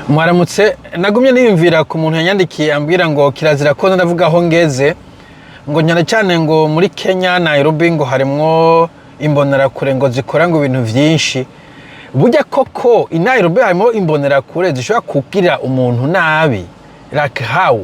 Mwaramutse nagumye niyumvira ku muntu yanyandikiye ambwira ngo kirazira ko ndavuga aho ngeze ngo nyana cyane ngo muri Kenya Nairobi ngo harimwo imbonerakure ngo zikora ngo ibintu vyinshi burya koko i Nairobi harimo imbonerakure zishobora kugira umuntu nabi like how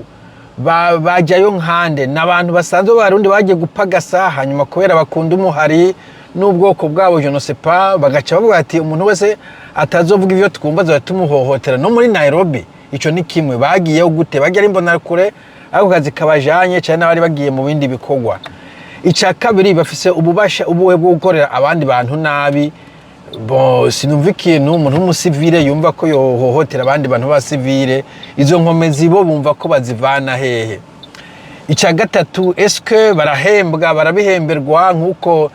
bajyayo nkande n'abantu basanzwe barundi bagiye gupagasa hanyuma kubera bakunda umuhari n'ubwoko bwabo je ne sais pas bagaca bavuga ati umuntu wese atazovuga ivyo twumva zo tumuhohotera no muri Nairobi ico ni kimwe bagiye gute bagiye imbonerakure ako kazi kabajanye cyane n'abari bagiye mu bindi bikorwa ica kabiri bafise ububasha ubuwe bwo gukorera abandi bantu nabi bo sinumva ikintu umuntu w'umusivile yumva ko yohohotera abandi bantu ba civile izo nkomezi bo bumva ko bazivana hehe ica gatatu eske barahembwa barabihemberwa nkuko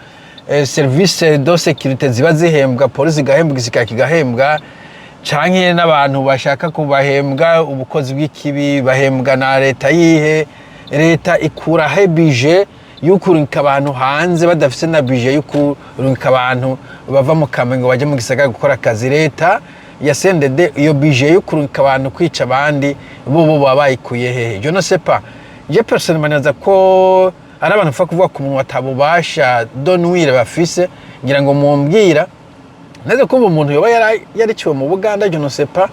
service de sécurité ziba zihembwa police igahembwa isikaki gahembwa canke n'abantu bashaka kubahembwa ubukozi bw'ikibi bahembwa na leta yihe leta ikura he budget yukurunka abantu hanze badafise na budget yukurunka abantu bava mu Kamenge baje mu gisagara gukora akazi leta ya CNDD iyo budget yukurunka abantu kwica abandi bo babayikuye hehe je ne sais pas je personnellement naza ko ari abantu fa kuvuga ku muntu watabubasha donwire bafise ngira ngo mumbwira naze ko umuntu yoba yariciwe mu Buganda je ne sais pas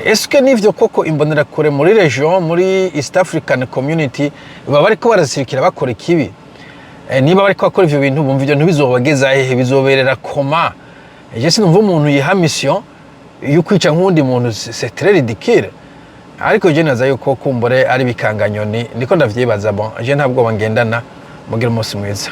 est-ce que nivyo koko imbonerakure muri region muri East African Community baba bariko barasirikira bakora ikibi niba bariko bakora ivyo bintu bumva ivyo ntibizobageza hehe bizoberera koma je sinumva umuntu yiha mission yo kwica nk'undi muntu c'est très ridicule ariko je naza yuko kumbure ari bikanganyoni niko ndavyibaza bon je ntabwo bangendana mugira umunsi mwiza